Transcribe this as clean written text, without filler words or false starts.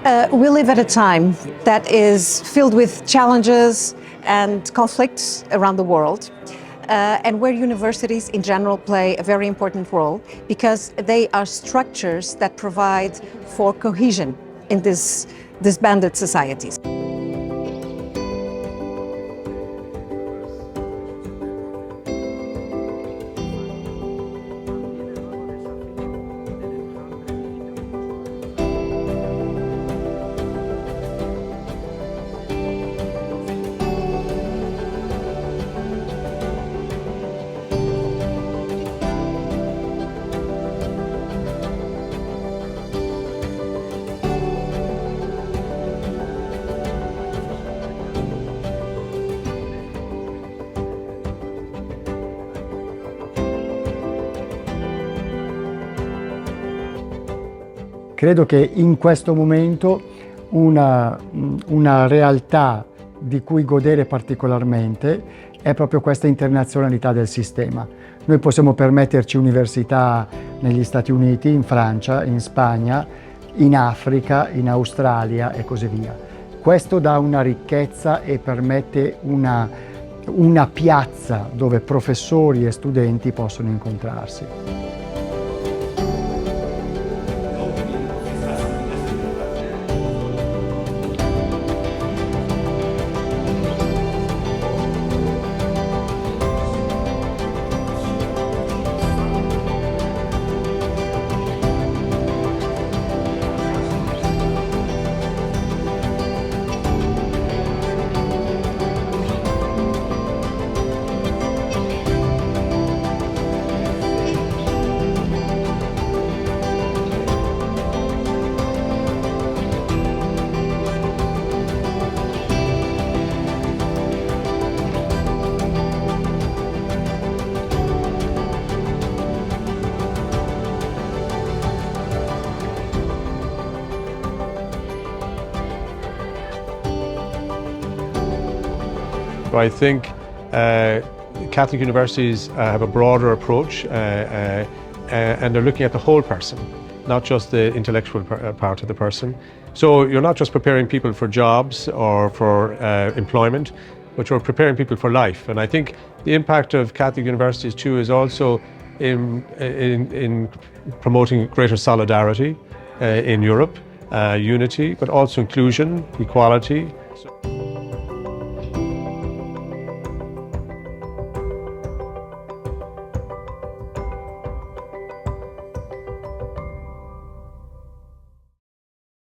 We live at a time that is filled with challenges and conflicts around the world, and where universities in general play a very important role because they are structures that provide for cohesion in these disbanded societies. Credo che in questo momento una realtà di cui godere particolarmente è proprio questa internazionalità del sistema. Noi possiamo permetterci università negli Stati Uniti, in Francia, in Spagna, in Africa, in Australia e così via. Questo dà una ricchezza e permette una piazza dove professori e studenti possono incontrarsi. I think Catholic universities have a broader approach and they're looking at the whole person, not just the intellectual part of the person. So you're not just preparing people for jobs or for employment, but you're preparing people for life. And I think the impact of Catholic universities too is also in promoting greater solidarity in Europe, unity, but also inclusion, equality,